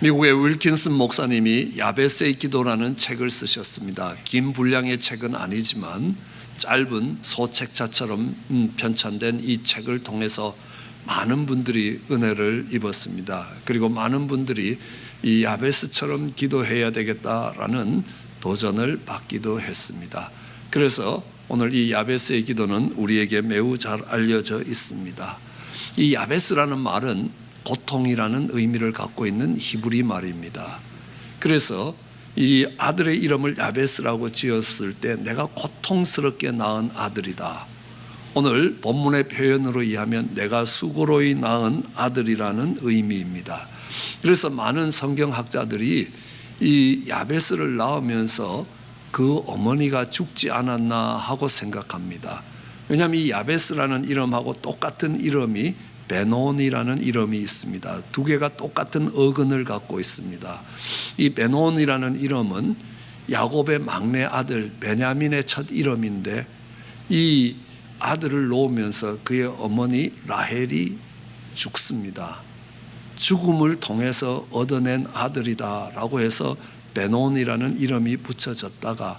미국의 윌킨슨 목사님이 야베스의 기도라는 책을 쓰셨습니다. 긴 분량의 책은 아니지만 짧은 소책자처럼 편찬된 이 책을 통해서 많은 분들이 은혜를 입었습니다. 그리고 많은 분들이 이 야베스처럼 기도해야 되겠다라는 도전을 받기도 했습니다. 그래서 오늘 이 야베스의 기도는 우리에게 매우 잘 알려져 있습니다. 이 야베스라는 말은 고통이라는 의미를 갖고 있는 히브리 말입니다. 그래서 이 아들의 이름을 야베스라고 지었을 때 내가 고통스럽게 낳은 아들이다. 오늘 본문의 표현으로 의하면 내가 수고로이 낳은 아들이라는 의미입니다. 그래서 많은 성경학자들이 이 야베스를 낳으면서 그 어머니가 죽지 않았나 하고 생각합니다. 왜냐하면 이 야베스라는 이름하고 똑같은 이름이 베논이라는 이름이 있습니다. 두 개가 똑같은 어근을 갖고 있습니다. 이 베논이라는 이름은 야곱의 막내 아들 베냐민의 첫 이름인데 이 아들을 놓으면서 그의 어머니 라헬이 죽습니다. 죽음을 통해서 얻어낸 아들이다라고 해서 베논이라는 이름이 붙여졌다가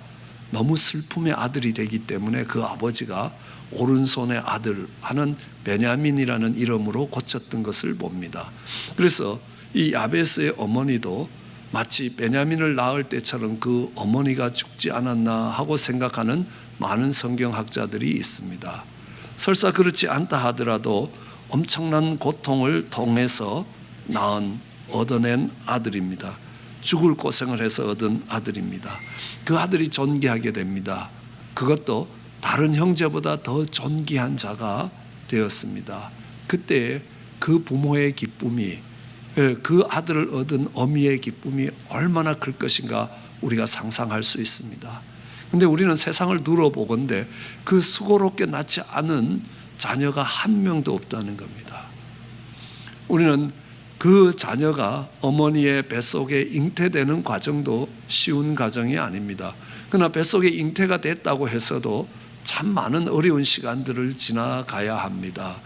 너무 슬픔의 아들이 되기 때문에 그 아버지가 오른손의 아들 하는 베냐민이라는 이름으로 고쳤던 것을 봅니다. 그래서 이 야베스의 어머니도 마치 베냐민을 낳을 때처럼 그 어머니가 죽지 않았나 하고 생각하는 많은 성경학자들이 있습니다. 설사 그렇지 않다 하더라도 엄청난 고통을 통해서 얻어낸 아들입니다. 죽을 고생을 해서 얻은 아들입니다. 그 아들이 존귀하게 됩니다. 그것도 다른 형제보다 더 존귀한 자가 되었습니다. 그때 그 부모의 기쁨이, 그 아들을 얻은 어미의 기쁨이 얼마나 클 것인가 우리가 상상할 수 있습니다. 그런데 우리는 세상을 둘러보건대 그 수고롭게 낳지 않은 자녀가 한 명도 없다는 겁니다. 우리는 그 자녀가 어머니의 뱃속에 잉태되는 과정도 쉬운 과정이 아닙니다. 그러나 뱃속에 잉태가 됐다고 해서도 참 많은 어려운 시간들을 지나가야 합니다.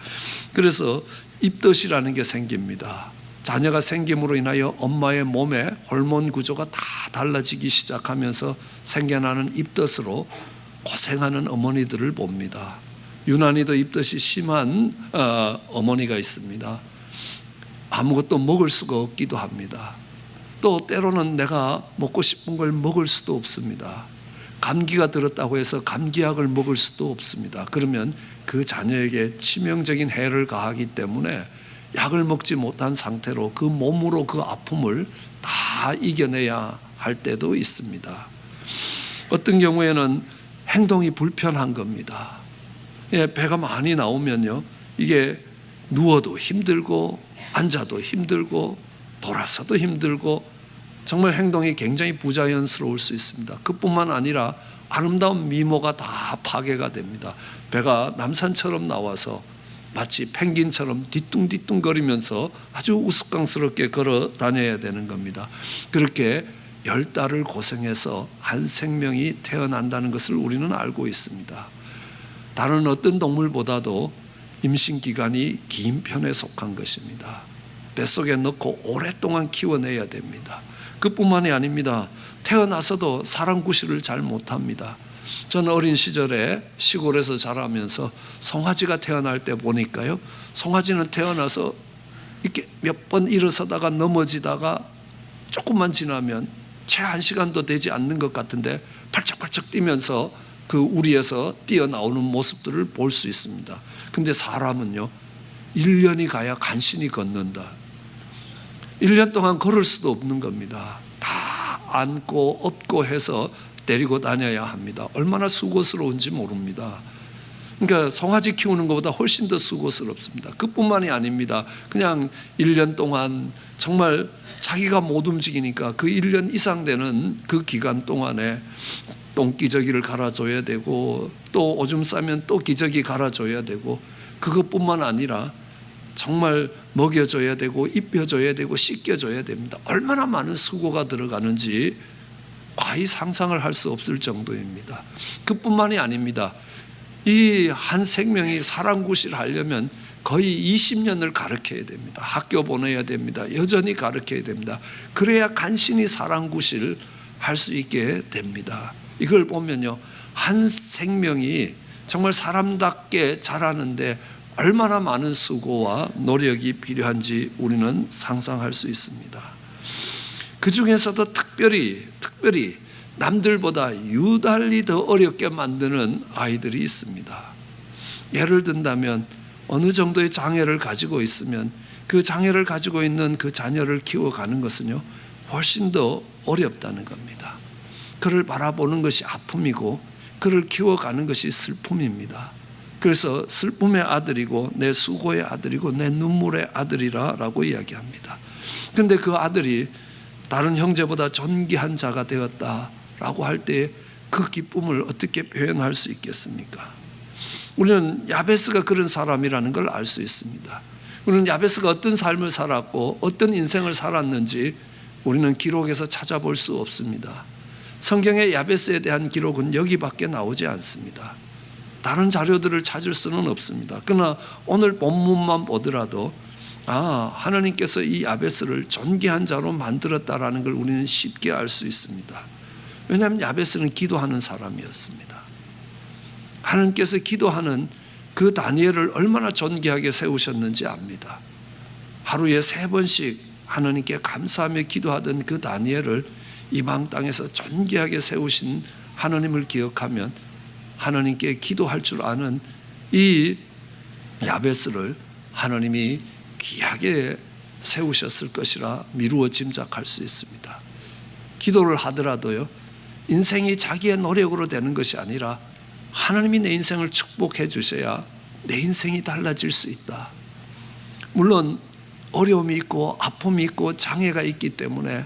그래서 입덧이라는 게 생깁니다. 자녀가 생김으로 인하여 엄마의 몸의 호르몬 구조가 다 달라지기 시작하면서 생겨나는 입덧으로 고생하는 어머니들을 봅니다. 유난히도 입덧이 심한 어머니가 있습니다. 아무것도 먹을 수가 없기도 합니다. 또 때로는 내가 먹고 싶은 걸 먹을 수도 없습니다. 감기가 들었다고 해서 감기약을 먹을 수도 없습니다. 그러면 그 자녀에게 치명적인 해를 가하기 때문에 약을 먹지 못한 상태로 그 몸으로 그 아픔을 다 이겨내야 할 때도 있습니다. 어떤 경우에는 행동이 불편한 겁니다. 배가 많이 나오면요, 이게 누워도 힘들고 앉아도 힘들고 돌아서도 힘들고 정말 행동이 굉장히 부자연스러울 수 있습니다. 그뿐만 아니라 아름다운 미모가 다 파괴가 됩니다. 배가 남산처럼 나와서 마치 펭귄처럼 뒤뚱뒤뚱거리면서 아주 우스꽝스럽게 걸어 다녀야 되는 겁니다. 그렇게 10달을 고생해서 한 생명이 태어난다는 것을 우리는 알고 있습니다. 다른 어떤 동물보다도 임신 기간이 긴 편에 속한 것입니다. 뱃속에 넣고 오랫동안 키워내야 됩니다. 그뿐만이 아닙니다. 태어나서도 사람 구실을 잘 못합니다. 저는 어린 시절에 시골에서 자라면서 송아지가 태어날 때 보니까요, 송아지는 태어나서 이렇게 몇 번 일어서다가 넘어지다가 조금만 지나면 채 1시간도 되지 않는 것 같은데 팔짝팔짝 뛰면서 그 우리에서 뛰어나오는 모습들을 볼 수 있습니다. 근데 사람은요, 1년이 가야 간신히 걷는다. 1년 동안 걸을 수도 없는 겁니다. 다 안고 업고 해서 데리고 다녀야 합니다. 얼마나 수고스러운지 모릅니다. 그러니까 송아지 키우는 것보다 훨씬 더 수고스럽습니다. 그뿐만이 아닙니다. 그냥 1년 동안 정말 자기가 못 움직이니까 그 1년 이상 되는 그 기간 동안에 똥기저귀를 갈아줘야 되고 또 오줌 싸면 또 기저귀 갈아줘야 되고 그것뿐만 아니라 정말 먹여줘야 되고 입혀줘야 되고 씻겨줘야 됩니다. 얼마나 많은 수고가 들어가는지 과히 상상을 할 수 없을 정도입니다. 그뿐만이 아닙니다. 이 한 생명이 사랑구실하려면 거의 20년을 가르쳐야 됩니다. 학교 보내야 됩니다. 여전히 가르쳐야 됩니다. 그래야 간신히 사랑구실 할 수 있게 됩니다. 이걸 보면요, 한 생명이 정말 사람답게 자라는데 얼마나 많은 수고와 노력이 필요한지 우리는 상상할 수 있습니다. 그 중에서도 특별히 남들보다 유달리 더 어렵게 만드는 아이들이 있습니다. 예를 든다면 어느 정도의 장애를 가지고 있으면 그 장애를 가지고 있는 그 자녀를 키워가는 것은요, 훨씬 더 어렵다는 겁니다. 그를 바라보는 것이 아픔이고 그를 키워가는 것이 슬픔입니다. 그래서 슬픔의 아들이고 내 수고의 아들이고 내 눈물의 아들이라고 이야기합니다. 그런데 그 아들이 다른 형제보다 존귀한 자가 되었다라고 할 때 그 기쁨을 어떻게 표현할 수 있겠습니까? 우리는 야베스가 그런 사람이라는 걸 알 수 있습니다. 우리는 야베스가 어떤 삶을 살았고 어떤 인생을 살았는지 우리는 기록에서 찾아볼 수 없습니다. 성경의 야베스에 대한 기록은 여기밖에 나오지 않습니다. 다른 자료들을 찾을 수는 없습니다. 그러나 오늘 본문만 보더라도 하나님께서 이 야베스를 존귀한 자로 만들었다라는 걸 우리는 쉽게 알 수 있습니다. 왜냐하면 야베스는 기도하는 사람이었습니다. 하나님께서 기도하는 그 다니엘을 얼마나 존귀하게 세우셨는지 압니다. 하루에 3번씩 하나님께 감사하며 기도하던 그 다니엘을 이방 땅에서 존귀하게 세우신 하나님을 기억하면 하나님께 기도할 줄 아는 이 야베스를 하나님이 귀하게 세우셨을 것이라 미루어 짐작할 수 있습니다. 기도를 하더라도요, 인생이 자기의 노력으로 되는 것이 아니라 하나님이 내 인생을 축복해 주셔야 내 인생이 달라질 수 있다. 물론 어려움이 있고 아픔이 있고 장애가 있기 때문에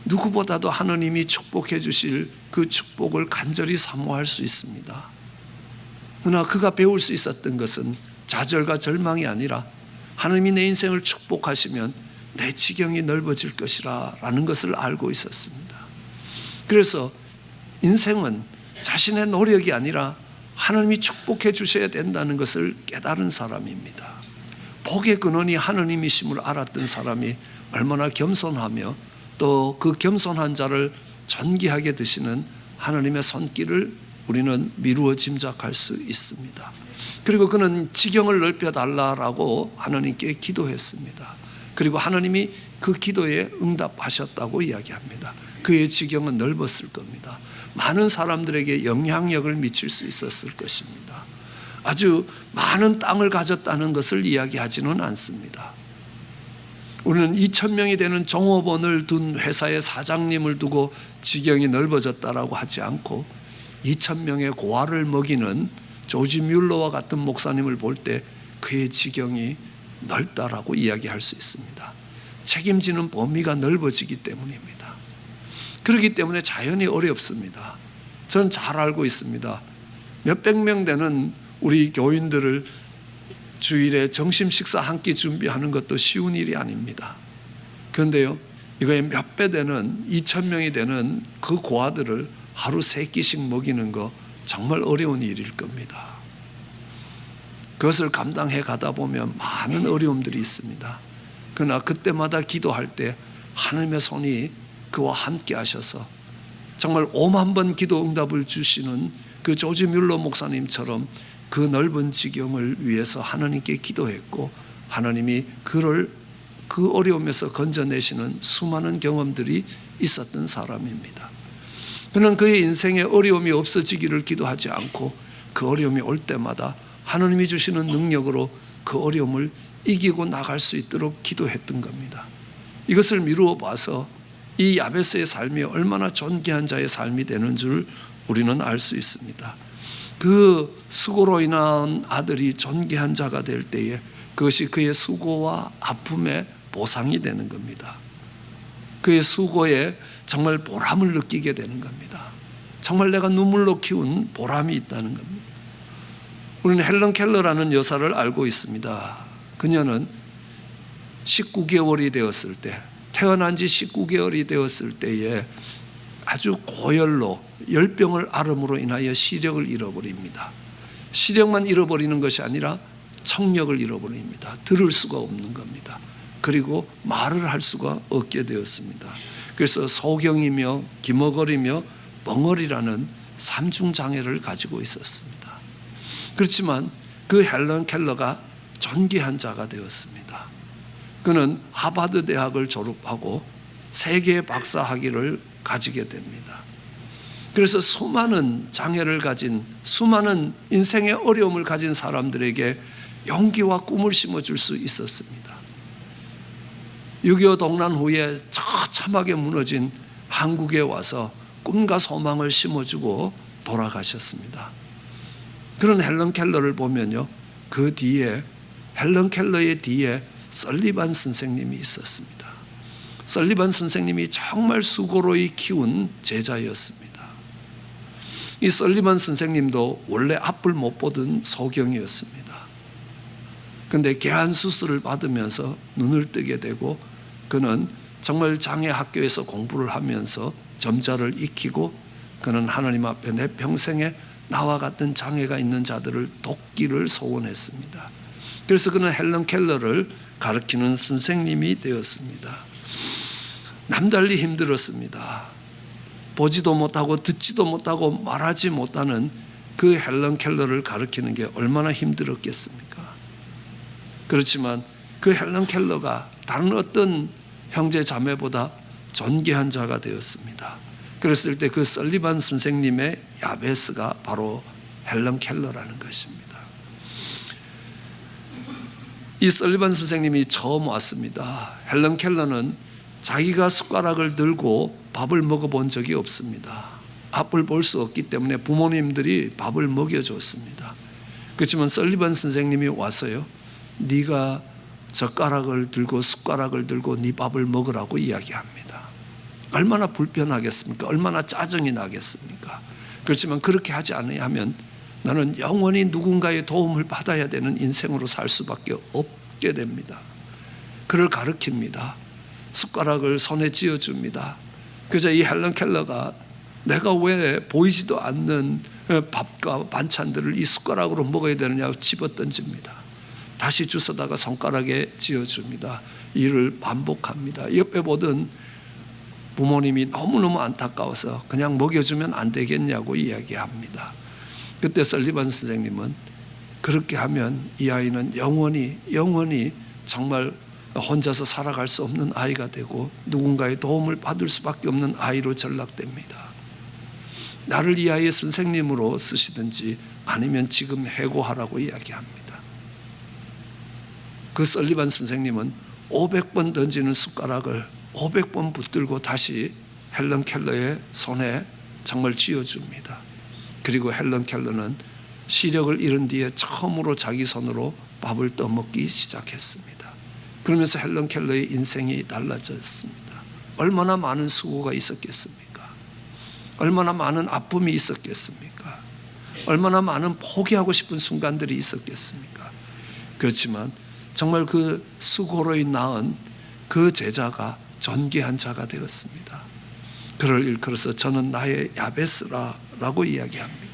누구보다도 하나님이 축복해 주실 그 축복을 간절히 사모할 수 있습니다. 그러나 그가 배울 수 있었던 것은 좌절과 절망이 아니라 하나님이 내 인생을 축복하시면 내 지경이 넓어질 것이라 라는 것을 알고 있었습니다. 그래서 인생은 자신의 노력이 아니라 하나님이 축복해 주셔야 된다는 것을 깨달은 사람입니다. 복의 근원이 하나님이심을 알았던 사람이 얼마나 겸손하며 또 그 겸손한 자를 존귀하게 드시는 하나님의 손길을 우리는 미루어 짐작할 수 있습니다. 그리고 그는 지경을 넓혀달라고 하나님께 기도했습니다. 그리고 하나님이 그 기도에 응답하셨다고 이야기합니다. 그의 지경은 넓었을 겁니다. 많은 사람들에게 영향력을 미칠 수 있었을 것입니다. 아주 많은 땅을 가졌다는 것을 이야기하지는 않습니다. 우리는 2,000명이 되는 종업원을 둔 회사의 사장님을 두고 지경이 넓어졌다라고 하지 않고 2,000명의 고아를 먹이는 조지 뮬러와 같은 목사님을 볼 때 그의 지경이 넓다라고 이야기할 수 있습니다. 책임지는 범위가 넓어지기 때문입니다. 그렇기 때문에 자연히 어렵습니다. 저는 잘 알고 있습니다. 몇백 명 되는 우리 교인들을 주일에 점심 식사 한 끼 준비하는 것도 쉬운 일이 아닙니다. 그런데요, 이거에 몇 배 되는 2,000명이 되는 그 고아들을 하루 3끼씩 먹이는 거 정말 어려운 일일 겁니다. 그것을 감당해 가다 보면 많은 어려움들이 있습니다. 그러나 그때마다 기도할 때 하나님의 손이 그와 함께 하셔서 정말 5만 번 기도 응답을 주시는 그 조지 뮬러 목사님처럼 그 넓은 지경을 위해서 하나님께 기도했고 하나님이 그를 그 어려움에서 건져내시는 수많은 경험들이 있었던 사람입니다. 그는 그의 인생에 어려움이 없어지기를 기도하지 않고 그 어려움이 올 때마다 하나님이 주시는 능력으로 그 어려움을 이기고 나갈 수 있도록 기도했던 겁니다. 이것을 미루어 봐서 이 야베스의 삶이 얼마나 존귀한 자의 삶이 되는 줄 우리는 알 수 있습니다. 그 수고로 인한 아들이 존귀한 자가 될 때에 그것이 그의 수고와 아픔의 보상이 되는 겁니다. 그의 수고에 정말 보람을 느끼게 되는 겁니다. 정말 내가 눈물로 키운 보람이 있다는 겁니다. 우리는 헬런 켈러라는 여사를 알고 있습니다. 그녀는 19개월이 되었을 때, 태어난 지 19개월이 되었을 때에 아주 고열로 열병을 앓음으로 인하여 시력을 잃어버립니다. 시력만 잃어버리는 것이 아니라 청력을 잃어버립니다. 들을 수가 없는 겁니다. 그리고 말을 할 수가 없게 되었습니다. 그래서 소경이며 기머거리며 멍어리라는 삼중 장애를 가지고 있었습니다. 그렇지만 그 헬런 켈러가 존귀한 자가 되었습니다. 그는 하버드 대학을 졸업하고 세계 박사 학위를 가지게 됩니다. 그래서 수많은 장애를 가진, 수많은 인생의 어려움을 가진 사람들에게 용기와 꿈을 심어줄 수 있었습니다. 6.25 동란 후에 처참하게 무너진 한국에 와서 꿈과 소망을 심어주고 돌아가셨습니다. 그런 헬런 켈러를 보면요, 그 뒤에, 헬런 켈러의 뒤에 설리반 선생님이 있었습니다. 설리반 선생님이 정말 수고로이 키운 제자였습니다. 이 설리반 선생님도 원래 앞을 못 보던 소경이었습니다. 그런데 개한 수술을 받으면서 눈을 뜨게 되고, 그는 정말 장애 학교에서 공부를 하면서 점자를 익히고, 그는 하나님 앞에 내 평생에 나와 같은 장애가 있는 자들을 돕기를 소원했습니다. 그래서 그는 헬런 켈러를 가르치는 선생님이 되었습니다. 남달리 힘들었습니다. 보지도 못하고 듣지도 못하고 말하지 못하는 그 헬런 켈러를 가르치는 게 얼마나 힘들었겠습니까? 그렇지만 그 헬런 켈러가 다른 어떤 형제 자매보다 존귀한 자가 되었습니다. 그랬을 때 그 설리반 선생님의 야베스가 바로 헬런 켈러라는 것입니다. 이 설리반 선생님이 처음 왔습니다. 헬런 켈러는 자기가 숟가락을 들고 밥을 먹어본 적이 없습니다. 앞을 볼 수 없기 때문에 부모님들이 밥을 먹여줬습니다. 그렇지만 설리반 선생님이 와서요, 네가 젓가락을 들고 숟가락을 들고 네 밥을 먹으라고 이야기합니다. 얼마나 불편하겠습니까? 얼마나 짜증이 나겠습니까? 그렇지만 그렇게 하지 않으면 나는 영원히 누군가의 도움을 받아야 되는 인생으로 살 수밖에 없게 됩니다. 그를 가르칩니다. 숟가락을 손에 쥐어줍니다. 그래서 이 헬런 켈러가 내가 왜 보이지도 않는 밥과 반찬들을 이 숟가락으로 먹어야 되느냐고 집어던집니다. 다시 주워다가 손가락에 쥐어줍니다. 이를 반복합니다. 옆에 보던 부모님이 너무너무 안타까워서 그냥 먹여주면 안 되겠냐고 이야기합니다. 그때 설리반 선생님은 그렇게 하면 이 아이는 영원히 정말 혼자서 살아갈 수 없는 아이가 되고 누군가의 도움을 받을 수밖에 없는 아이로 전락됩니다. 나를 이 아이의 선생님으로 쓰시든지 아니면 지금 해고하라고 이야기합니다. 그 설리반 선생님은 500번 던지는 숟가락을 500번 붙들고 다시 헬런 켈러의 손에 정말 쥐어줍니다. 그리고 헬런 켈러는 시력을 잃은 뒤에 처음으로 자기 손으로 밥을 떠먹기 시작했습니다. 그러면서 헬런 켈러의 인생이 달라졌습니다. 얼마나 많은 수고가 있었겠습니까? 얼마나 많은 아픔이 있었겠습니까? 얼마나 많은 포기하고 싶은 순간들이 있었겠습니까? 그렇지만 정말 그 수고로 낳은 그 제자가 존귀한 자가 되었습니다. 그를 일컬어서 저는 나의 야베스라라고 이야기합니다.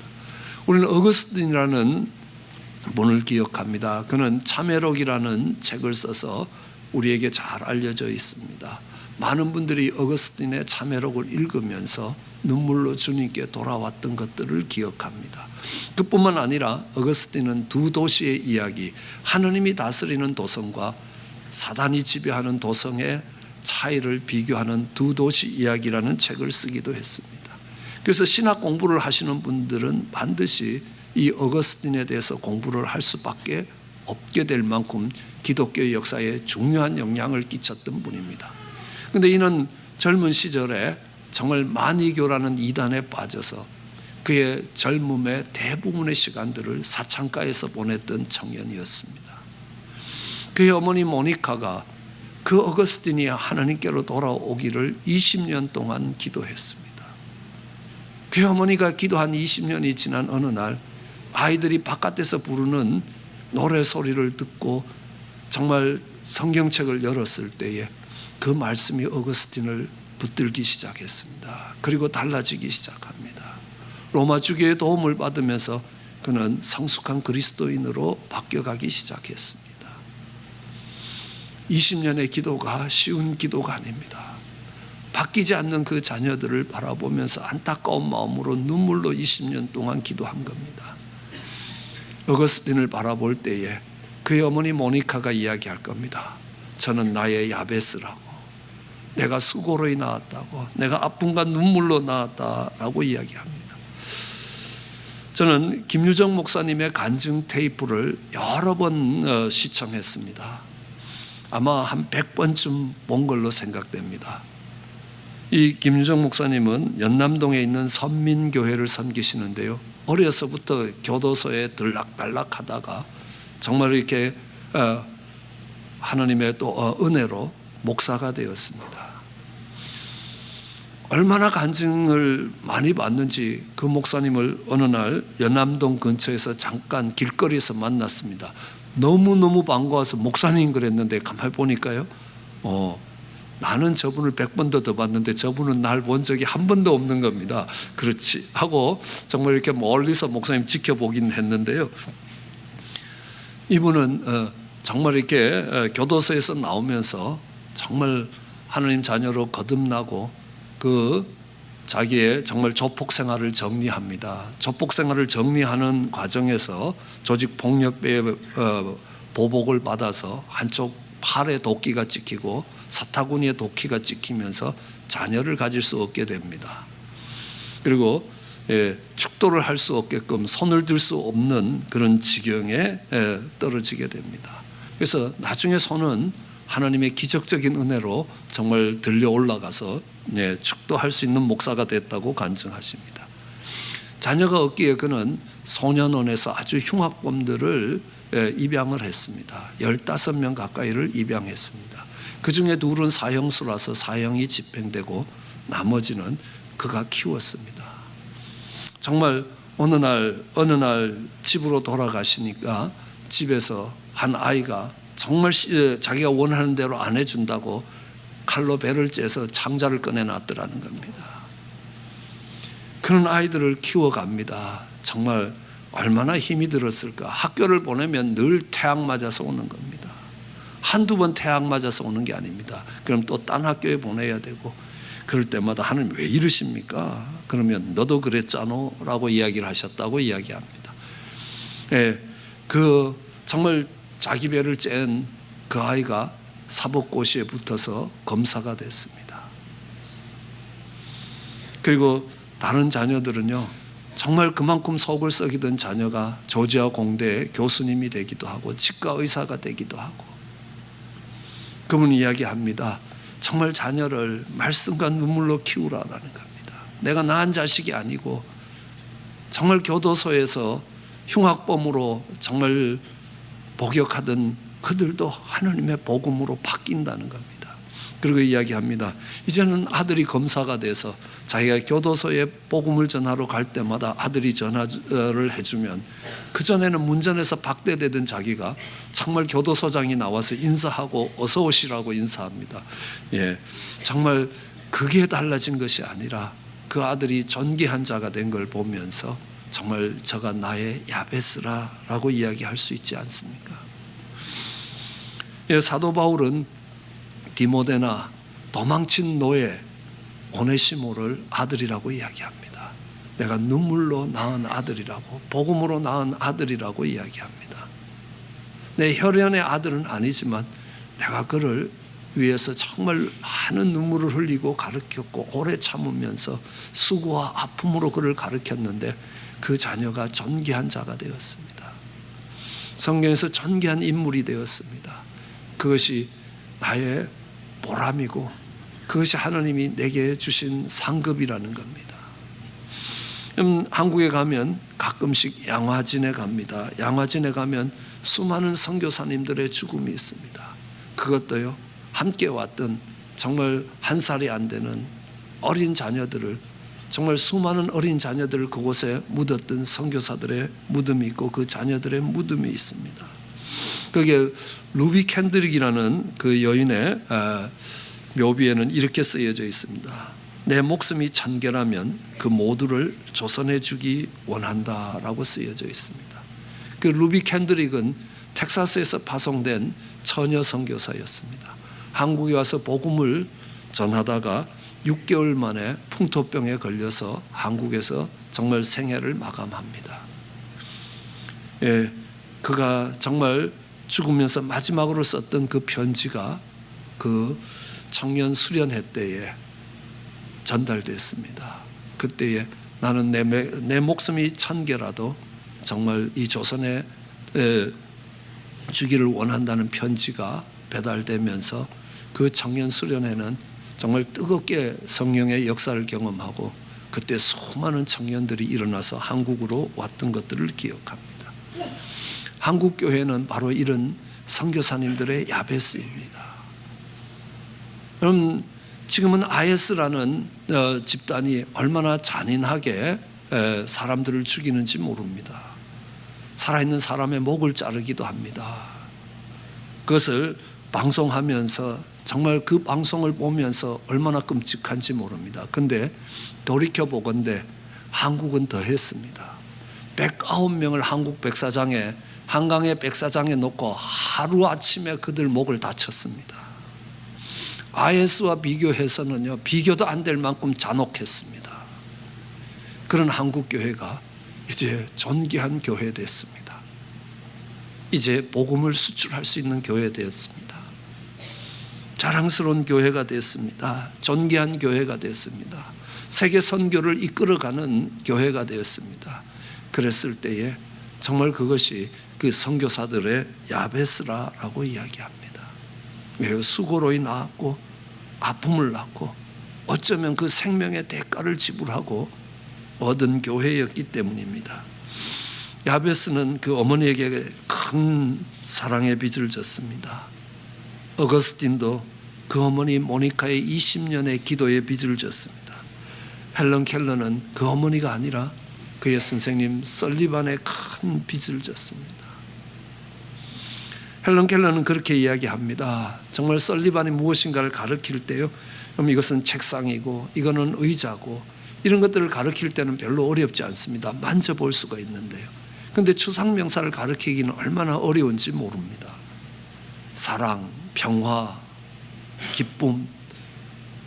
우리는 어거스틴이라는 분을 기억합니다. 그는 참회록이라는 책을 써서 우리에게 잘 알려져 있습니다. 많은 분들이 어거스틴의 참회록을 읽으면서 눈물로 주님께 돌아왔던 것들을 기억합니다. 그뿐만 아니라 어거스틴은 두 도시의 이야기, 하느님이 다스리는 도성과 사단이 지배하는 도성의 차이를 비교하는 두 도시 이야기라는 책을 쓰기도 했습니다. 그래서 신학 공부를 하시는 분들은 반드시 이 어거스틴에 대해서 공부를 할 수밖에 없게 될 만큼 기독교의 역사에 중요한 영향을 끼쳤던 분입니다. 그런데 이는 젊은 시절에 정말 만이교라는 이단에 빠져서 그의 젊음의 대부분의 시간들을 사창가에서 보냈던 청년이었습니다. 그의 어머니 모니카가 그 어거스틴이 하나님께로 돌아오기를 20년 동안 기도했습니다. 그의 어머니가 기도한 20년이 지난 어느 날 아이들이 바깥에서 부르는 노래 소리를 듣고 정말 성경책을 열었을 때에 그 말씀이 어거스틴을 붙들기 시작했습니다. 그리고 달라지기 시작합니다. 로마 주교의 도움을 받으면서 그는 성숙한 그리스도인으로 바뀌어가기 시작했습니다. 20년의 기도가 쉬운 기도가 아닙니다. 바뀌지 않는 그 자녀들을 바라보면서 안타까운 마음으로 눈물로 20년 동안 기도한 겁니다. 어거스틴을 바라볼 때에 그의 어머니 모니카가 이야기할 겁니다. 저는 나의 야베스라고, 내가 수고로 낳았다고, 내가 아픔과 눈물로 낳았다라고 이야기합니다. 저는 김유정 목사님의 간증 테이프를 여러 번 시청했습니다. 아마 한 100번쯤 본 걸로 생각됩니다. 이 김유정 목사님은 연남동에 있는 선민교회를 섬기시는데요, 어려서부터 교도소에 들락달락 하다가 정말 이렇게 하나님의 또 은혜로 목사가 되었습니다. 얼마나 간증을 많이 받는지 그 목사님을 어느 날 연남동 근처에서 잠깐 길거리에서 만났습니다. 너무너무 반가워서 목사님 그랬는데 가만히 보니까요, 나는 저분을 100번도 더 봤는데 저분은 날 본 적이 한 번도 없는 겁니다. 그렇지 하고 정말 이렇게 멀리서 목사님 지켜보긴 했는데요, 이분은 정말 이렇게 교도소에서 나오면서 정말 하나님 자녀로 거듭나고 그 자기의 정말 조폭 생활을 정리합니다. 조폭 생활을 정리하는 과정에서 조직 폭력배의 보복을 받아서 한쪽 팔에 도끼가 찍히고 사타구니에 도끼가 찍히면서 자녀를 가질 수 없게 됩니다. 그리고 축도를 할 수 없게끔 손을 들 수 없는 그런 지경에 떨어지게 됩니다. 그래서 나중에 손은 하나님의 기적적인 은혜로 정말 들려 올라가서 축도할 수 있는 목사가 됐다고 간증하십니다. 자녀가 없기에 그는 소년원에서 아주 흉악범들을 입양을 했습니다. 15명 가까이를 입양했습니다. 그 중에 둘은 사형수라서 사형이 집행되고 나머지는 그가 키웠습니다. 정말 어느 날 집으로 돌아가시니까 집에서 한 아이가 정말 자기가 원하는 대로 안 해준다고 칼로 배를 째서 창자를 꺼내놨더라는 겁니다. 그런 아이들을 키워갑니다. 정말 얼마나 힘이 들었을까. 학교를 보내면 늘 태양 맞아서 오는 겁니다. 한두 번 태양 맞아서 오는 게 아닙니다. 그럼 또 딴 학교에 보내야 되고, 그럴 때마다 하나님 왜 이러십니까? 그러면 너도 그랬잖아 라고 이야기를 하셨다고 이야기합니다. 그 정말 자기 배를 짠 그 아이가 사법고시에 붙어서 검사가 됐습니다. 그리고 다른 자녀들은요, 정말 그만큼 속을 썩이던 자녀가 조지아 공대의 교수님이 되기도 하고 치과 의사가 되기도 하고, 그분이 이야기합니다. 정말 자녀를 말씀과 눈물로 키우라라는 겁니다. 내가 낳은 자식이 아니고 정말 교도소에서 흉악범으로 정말 복역하던 그들도 하나님의 복음으로 바뀐다는 겁니다. 그리고 이야기합니다. 이제는 아들이 검사가 돼서 자기가 교도소에 복음을 전하러 갈 때마다 아들이 전화를 해주면, 그전에는 문전에서 박대되던 자기가 정말 교도소장이 나와서 인사하고 어서 오시라고 인사합니다. 정말 그게 달라진 것이 아니라 그 아들이 존귀한 자가 된 걸 보면서 정말 저가 나의 야베스라라고 이야기할 수 있지 않습니까? 사도 바울은 디모데나 도망친 노예 오네시모를 아들이라고 이야기합니다. 내가 눈물로 낳은 아들이라고, 복음으로 낳은 아들이라고 이야기합니다. 내 혈연의 아들은 아니지만 내가 그를 위해서 정말 많은 눈물을 흘리고 가르쳤고 오래 참으면서 수고와 아픔으로 그를 가르쳤는데 그 자녀가 존귀한 자가 되었습니다. 성경에서 존귀한 인물이 되었습니다. 그것이 나의 보람이고 그것이 하나님이 내게 주신 상급이라는 겁니다. 한국에 가면 가끔씩 양화진에 갑니다. 양화진에 가면 수많은 선교사님들의 죽음이 있습니다. 그것도요, 함께 왔던 정말 한 살이 안 되는 어린 자녀들을, 정말 수많은 어린 자녀들을 그곳에 묻었던 선교사들의 무덤이 있고 그 자녀들의 무덤이 있습니다. 거기에 루비 캔드릭이라는 그 여인의 묘비에는 이렇게 쓰여져 있습니다. 내 목숨이 1000개라면 그 모두를 조선해 주기 원한다라고 쓰여져 있습니다. 그 루비 캔드릭은 텍사스에서 파송된 처녀 선교사였습니다. 한국에 와서 복음을 전하다가 6개월 만에 풍토병에 걸려서 한국에서 정말 생애를 마감합니다. 예, 그가 정말 죽으면서 마지막으로 썼던 그 편지가 그 청년 수련회 때에 전달됐습니다. 그때에 나는 내 목숨이 1000개라도 정말 이 조선에 주기를 원한다는 편지가 배달되면서 그 청년 수련회는 정말 뜨겁게 성령의 역사를 경험하고 그때 수많은 청년들이 일어나서 한국으로 왔던 것들을 기억합니다. 한국 교회는 바로 이런 선교사님들의 야베스입니다. 그럼 지금은 IS라는 집단이 얼마나 잔인하게 사람들을 죽이는지 모릅니다. 살아있는 사람의 목을 자르기도 합니다. 그것을 방송하면서 정말 그 방송을 보면서 얼마나 끔찍한지 모릅니다. 근데 돌이켜보건대 한국은 더 했습니다. 109명을 한국 백사장에 한강의 백사장에 놓고 하루아침에 그들 목을 다쳤습니다. IS와 비교해서는요, 비교도 안 될 만큼 잔혹했습니다. 그런 한국 교회가 이제 존귀한 교회 됐습니다. 이제 복음을 수출할 수 있는 교회 되었습니다. 자랑스러운 교회가 됐습니다. 존귀한 교회가 됐습니다. 세계 선교를 이끌어가는 교회가 되었습니다. 그랬을 때에 정말 그것이 그 선교사들의 야베스라라고 이야기합니다. 왜 수고로이 낳았고 아픔을 낳고 어쩌면 그 생명의 대가를 지불하고 얻은 교회였기 때문입니다. 야베스는 그 어머니에게 큰 사랑의 빚을 졌습니다. 어거스틴도 그 어머니 모니카의 20년의 기도의 빚을 졌습니다. 헬런 켈러는 그 어머니가 아니라 그의 선생님 설리반의 큰 빚을 졌습니다. 헬런 켈러는 그렇게 이야기합니다. 정말 설리반이 무엇인가를 가르칠 때요, 그럼 이것은 책상이고 이거는 의자고 이런 것들을 가르칠 때는 별로 어렵지 않습니다. 만져볼 수가 있는데요. 그런데 추상명사를 가르치기는 얼마나 어려운지 모릅니다. 사랑, 평화, 기쁨,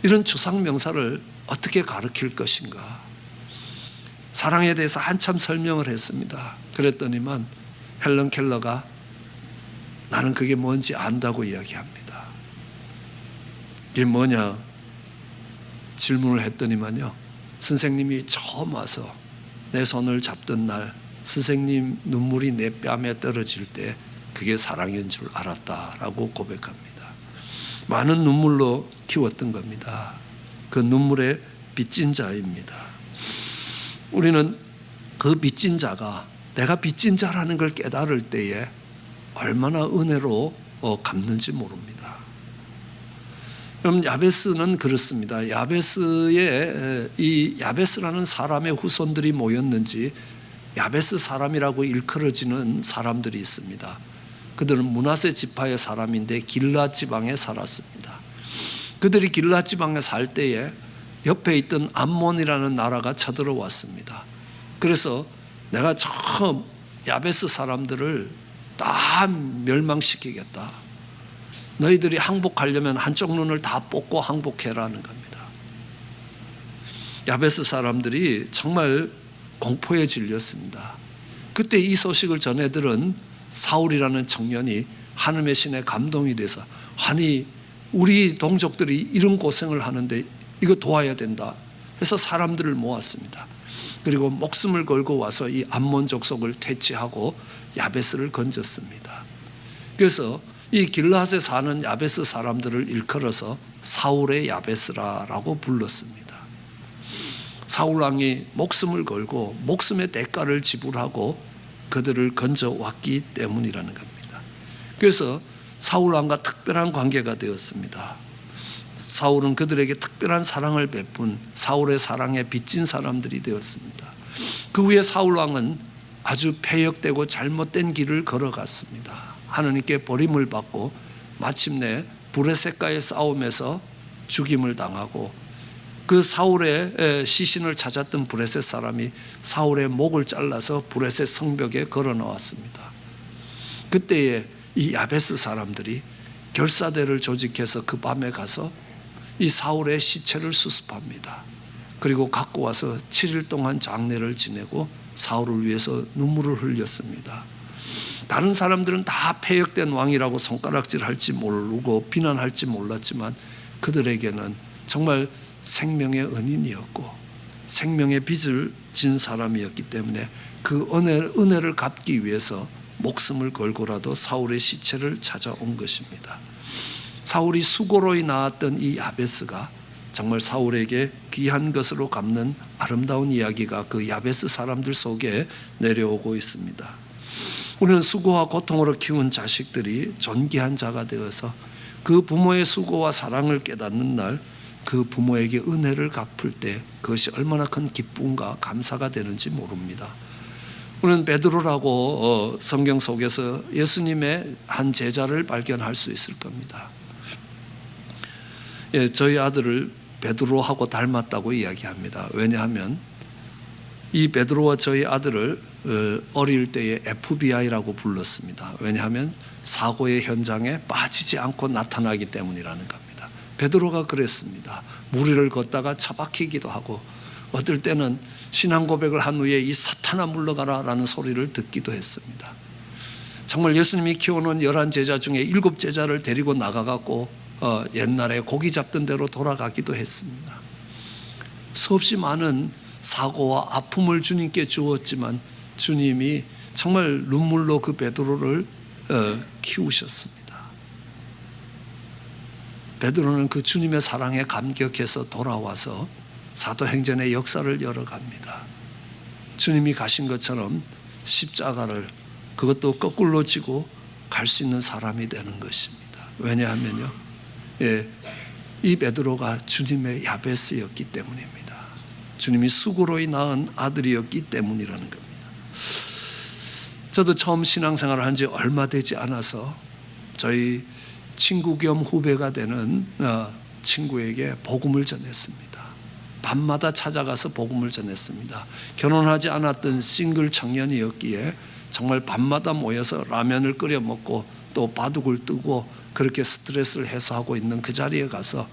이런 추상명사를 어떻게 가르칠 것인가. 사랑에 대해서 한참 설명을 했습니다. 그랬더니만 헬런 켈러가 나는 그게 뭔지 안다고 이야기합니다. 이게 뭐냐 질문을 했더니만요, 선생님이 처음 와서 내 손을 잡던 날 선생님 눈물이 내 뺨에 떨어질 때 그게 사랑인 줄 알았다라고 고백합니다. 많은 눈물로 키웠던 겁니다. 그 눈물의 빚진 자입니다. 우리는 그 빚진 자가 내가 빚진 자라는 걸 깨달을 때에 얼마나 은혜로 갚는지 모릅니다. 그럼 야베스는 그렇습니다. 이 야베스라는 사람의 후손들이 모였는지 야베스 사람이라고 일컬어지는 사람들이 있습니다. 그들은 므낫세 지파의 사람인데 길앗 지방에 살았습니다. 그들이 길앗 지방에 살 때에 옆에 있던 암몬이라는 나라가 쳐들어왔습니다. 그래서 내가 처음 야베스 사람들을 다 멸망시키겠다. 너희들이 항복하려면 한쪽 눈을 다 뽑고 항복해라는 겁니다. 야베스 사람들이 정말 공포에 질렸습니다. 그때 이 소식을 전해 들은 사울이라는 청년이 하나님의 신에 감동이 돼서, 아니 우리 동족들이 이런 고생을 하는데 이거 도와야 된다 해서 사람들을 모았습니다. 그리고 목숨을 걸고 와서 이 암몬 족속을 퇴치하고 야베스를 건졌습니다. 그래서 이 길앗에 사는 야베스 사람들을 일컬어서 사울의 야베스라라고 불렀습니다. 사울 왕이 목숨을 걸고 목숨의 대가를 지불하고 그들을 건져왔기 때문이라는 겁니다. 그래서 사울 왕과 특별한 관계가 되었습니다. 사울은 그들에게 특별한 사랑을 베푼 사울의 사랑에 빚진 사람들이 되었습니다. 그 후에 사울 왕은 아주 패역되고 잘못된 길을 걸어갔습니다. 하나님께 버림을 받고 마침내 브레셋과의 싸움에서 죽임을 당하고 그 사울의 시신을 찾았던 브레셋 사람이 사울의 목을 잘라서 브레셋 성벽에 걸어 놓았습니다. 그때에 이 야베스 사람들이 결사대를 조직해서 그 밤에 가서 이 사울의 시체를 수습합니다. 그리고 갖고 와서 7일 동안 장례를 지내고 사울을 위해서 눈물을 흘렸습니다. 다른 사람들은 다 폐역된 왕이라고 손가락질할지 모르고 비난할지 몰랐지만 그들에게는 정말 생명의 은인이었고 생명의 빚을 진 사람이었기 때문에 그 은혜를 갚기 위해서 목숨을 걸고라도 사울의 시체를 찾아온 것입니다. 사울이 수고로이 낳았던 이 야베스가 정말 사울에게 귀한 것으로 갚는 아름다운 이야기가 그 야베스 사람들 속에 내려오고 있습니다. 우리는 수고와 고통으로 키운 자식들이 존귀한 자가 되어서 그 부모의 수고와 사랑을 깨닫는 날 그 부모에게 은혜를 갚을 때 그것이 얼마나 큰 기쁨과 감사가 되는지 모릅니다. 우리는 베드로라고 성경 속에서 예수님의 한 제자를 발견할 수 있을 겁니다. 저희 아들을 베드로하고 닮았다고 이야기합니다. 왜냐하면 이 베드로와 저희 아들을 어릴 때에 FBI라고 불렀습니다. 왜냐하면 사고의 현장에 빠지지 않고 나타나기 때문이라는 겁니다. 베드로가 그랬습니다. 무리를 걷다가 처박히기도 하고 어떨 때는 신앙 고백을 한 후에 이 사탄아 물러가라 라는 소리를 듣기도 했습니다. 정말 예수님이 키워놓은 11제자 중에 7제자를 데리고 나가갖고 옛날에 고기 잡던 대로 돌아가기도 했습니다. 수없이 많은 사고와 아픔을 주님께 주었지만 주님이 정말 눈물로 그 베드로를 키우셨습니다. 베드로는 그 주님의 사랑에 감격해서 돌아와서 사도행전의 역사를 열어갑니다. 주님이 가신 것처럼 십자가를 그것도 거꾸로 지고 갈 수 있는 사람이 되는 것입니다. 왜냐하면요, 이 베드로가 주님의 야베스였기 때문입니다. 주님이 수고로이 낳은 아들이었기 때문이라는 겁니다. 저도 처음 신앙생활을 한 지 얼마 되지 않아서 저희 친구 겸 후배가 되는 친구에게 복음을 전했습니다. 밤마다 찾아가서 복음을 전했습니다. 결혼하지 않았던 싱글 청년이었기에 정말 밤마다 모여서 라면을 끓여 먹고 또 바둑을 뜨고 그렇게 스트레스를 해소하고 있는 그 자리에 가서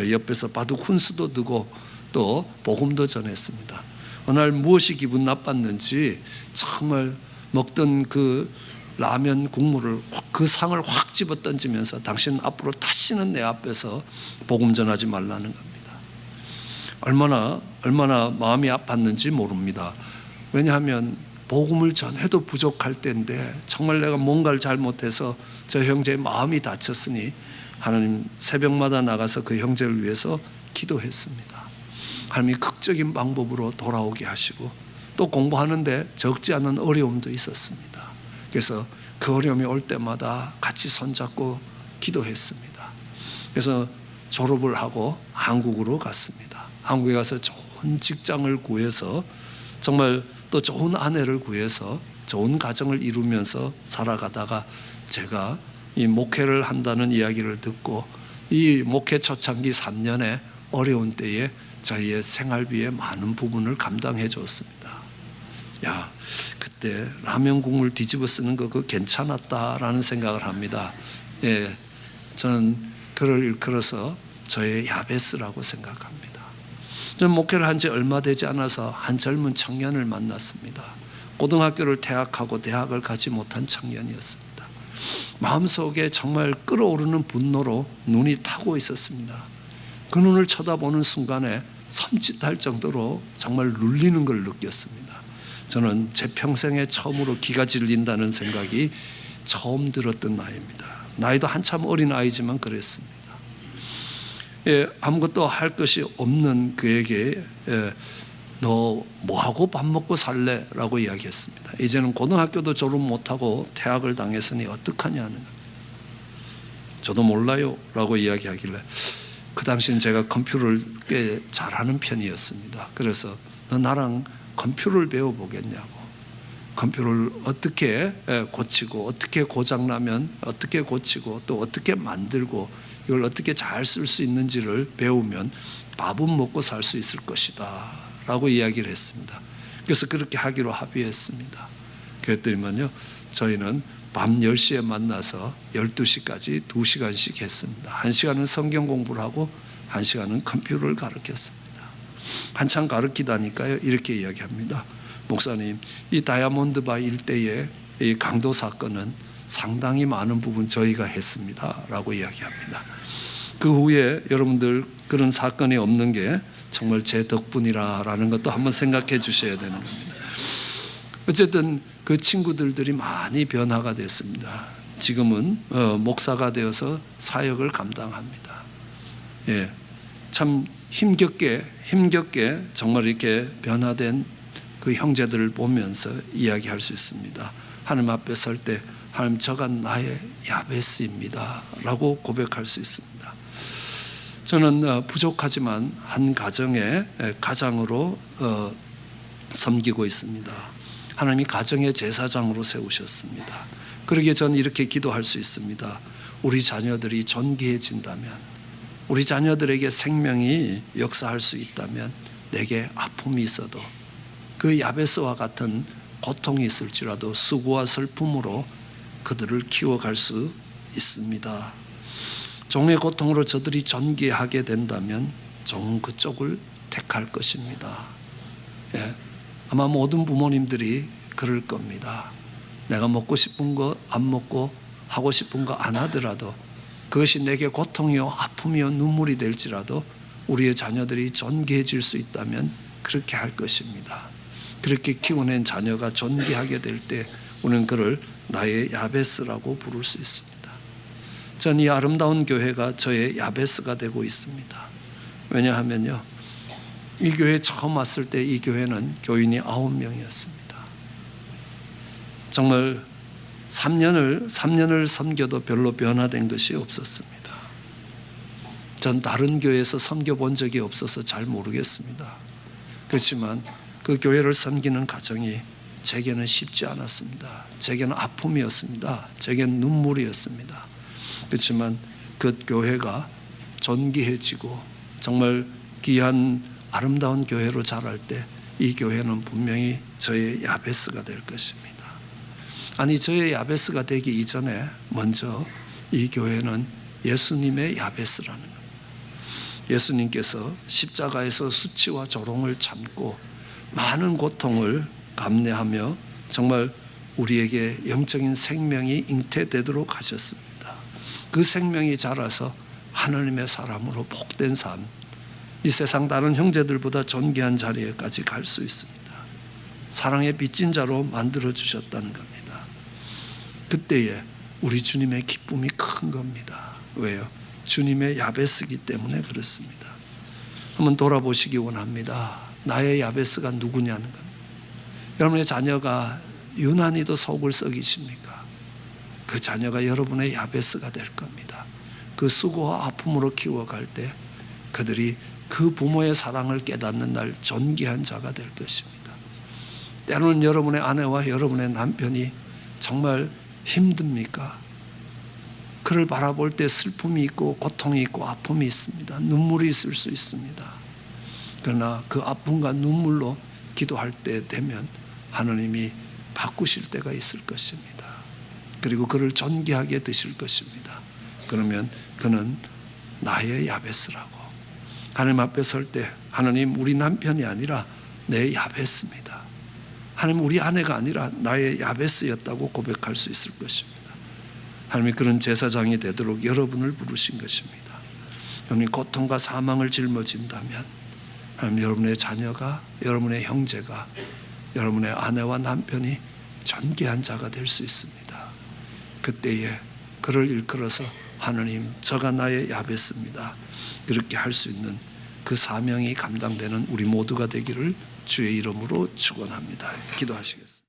옆에서 바둑 훈수도 두고 또 복음도 전했습니다. 어느 날 무엇이 기분 나빴는지 정말 먹던 그 라면 국물을 그 상을 확 집어 던지면서 당신 앞으로 다시는 내 앞에서 복음 전하지 말라는 겁니다. 얼마나 마음이 아팠는지 모릅니다. 왜냐하면 복음을 전해도 부족할 때인데 정말 내가 뭔가를 잘못해서 저 형제의 마음이 다쳤으니 하나님 새벽마다 나가서 그 형제를 위해서 기도했습니다. 하나님이 극적인 방법으로 돌아오게 하시고 또 공부하는데 적지 않은 어려움도 있었습니다. 그래서 그 어려움이 올 때마다 같이 손잡고 기도했습니다. 그래서 졸업을 하고 한국으로 갔습니다. 한국에 가서 좋은 직장을 구해서 정말 또 좋은 아내를 구해서 좋은 가정을 이루면서 살아가다가 제가 이 목회를 한다는 이야기를 듣고 이 목회 초창기 3년에 어려운 때에 저희의 생활비의 많은 부분을 감당해 줬습니다. 야, 그때 라면 국물 뒤집어 쓰는 거 그거 괜찮았다라는 생각을 합니다. 저는 그를 일컬어서 저의 야베스라고 생각합니다. 저는 목회를 한 지 얼마 되지 않아서 한 젊은 청년을 만났습니다. 고등학교를 퇴학하고 대학을 가지 못한 청년이었습니다. 마음속에 정말 끓어오르는 분노로 눈이 타고 있었습니다. 그 눈을 쳐다보는 순간에 섬찟할 정도로 정말 눌리는 걸 느꼈습니다. 저는 제 평생에 처음으로 기가 질린다는 생각이 처음 들었던 나이입니다. 나이도 한참 어린 아이지만 그랬습니다. 아무것도 할 것이 없는 그에게 너 뭐하고 밥 먹고 살래? 라고 이야기했습니다. 이제는 고등학교도 졸업 못하고 퇴학을 당했으니 어떡하냐는 겁니다. 저도 몰라요 라고 이야기하길래 그 당시엔 제가 컴퓨터를 꽤 잘하는 편이었습니다. 그래서 너 나랑 컴퓨터를 배워보겠냐고, 컴퓨터를 어떻게 고치고 어떻게 고장나면 어떻게 고치고 또 어떻게 만들고 이걸 어떻게 잘 쓸 수 있는지를 배우면 밥은 먹고 살 수 있을 것이다 라고 이야기를 했습니다. 그래서 그렇게 하기로 합의했습니다. 그랬더니만요, 저희는 밤 10시에 만나서 12시까지 2시간씩 했습니다. 1시간은 성경 공부를 하고 1시간은 컴퓨터를 가르쳤습니다. 한참 가르치다니까요, 이렇게 이야기합니다. 목사님, 이 다이아몬드바 일대의 이 강도 사건은 상당히 많은 부분 저희가 했습니다 라고 이야기합니다. 그 후에 여러분들 그런 사건이 없는 게 정말 제 덕분이라는 것도 한번 생각해 주셔야 되는 겁니다. 어쨌든 그 친구들이 많이 변화가 됐습니다. 지금은 목사가 되어서 사역을 감당합니다. 예, 참 힘겹게 정말 이렇게 변화된 그 형제들을 보면서 이야기할 수 있습니다. 하나님 앞에 설 때 하나님, 저가 나의 야베스입니다 라고 고백할 수 있습니다. 저는 부족하지만 한 가정의 가장으로 섬기고 있습니다. 하나님이 가정의 제사장으로 세우셨습니다. 그러기에 저는 이렇게 기도할 수 있습니다. 우리 자녀들이 존귀해진다면, 우리 자녀들에게 생명이 역사할 수 있다면, 내게 아픔이 있어도 그 야베스와 같은 고통이 있을지라도 수고와 슬픔으로 그들을 키워갈 수 있습니다. 종의 고통으로 저들이 존귀하게 된다면 종은 그쪽을 택할 것입니다. 예, 아마 모든 부모님들이 그럴 겁니다. 내가 먹고 싶은 거 안 먹고 하고 싶은 거 안 하더라도 그것이 내게 고통이요 아픔이요 눈물이 될지라도 우리의 자녀들이 존귀해질 수 있다면 그렇게 할 것입니다. 그렇게 키워낸 자녀가 존귀하게 될 때 우리는 그를 나의 야베스라고 부를 수 있습니다. 전 이 아름다운 교회가 저의 야베스가 되고 있습니다. 왜냐하면요, 이 교회에 처음 왔을 때 이 교회는 교인이 9명이었습니다. 정말 3년을 섬겨도 별로 변화된 것이 없었습니다. 전 다른 교회에서 섬겨본 적이 없어서 잘 모르겠습니다. 그렇지만 그 교회를 섬기는 과정이 제게는 쉽지 않았습니다. 제게는 아픔이었습니다. 제게는 눈물이었습니다. 그렇지만 그 교회가 존귀해지고 정말 귀한 아름다운 교회로 자랄 때 이 교회는 분명히 저의 야베스가 될 것입니다. 아니, 저의 야베스가 되기 이전에 먼저 이 교회는 예수님의 야베스라는 겁니다. 예수님께서 십자가에서 수치와 조롱을 참고 많은 고통을 감내하며 정말 우리에게 영적인 생명이 잉태되도록 하셨습니다. 그 생명이 자라서 하나님의 사람으로 복된 삶, 이 세상 다른 형제들보다 존귀한 자리에까지 갈 수 있습니다. 사랑의 빚진 자로 만들어 주셨다는 겁니다. 그때에 우리 주님의 기쁨이 큰 겁니다. 왜요? 주님의 야베스이기 때문에 그렇습니다. 한번 돌아보시기 원합니다. 나의 야베스가 누구냐는 겁니다. 여러분의 자녀가 유난히도 속을 썩이십니까? 그 자녀가 여러분의 야베스가 될 겁니다. 그 수고와 아픔으로 키워갈 때 그들이 그 부모의 사랑을 깨닫는 날 존귀한 자가 될 것입니다. 때로는 여러분의 아내와 여러분의 남편이 정말 힘듭니까? 그를 바라볼 때 슬픔이 있고 고통이 있고 아픔이 있습니다. 눈물이 있을 수 있습니다. 그러나 그 아픔과 눈물로 기도할 때 되면 하나님이 바꾸실 때가 있을 것입니다. 그리고 그를 존귀하게 드실 것입니다. 그러면 그는 나의 야베스라고, 하나님 앞에 설 때 하나님, 우리 남편이 아니라 내 야베스입니다. 하나님, 우리 아내가 아니라 나의 야베스였다고 고백할 수 있을 것입니다. 하나님이 그런 제사장이 되도록 여러분을 부르신 것입니다. 여러분이 고통과 사망을 짊어진다면 하나님, 여러분의 자녀가, 여러분의 형제가, 여러분의 아내와 남편이 존귀한 자가 될 수 있습니다. 그때에 그를 일컬어서 하나님, 저가 나의 야베스입니다, 그렇게 할 수 있는 그 사명이 감당되는 우리 모두가 되기를 주의 이름으로 축원합니다. 기도하시겠습니다.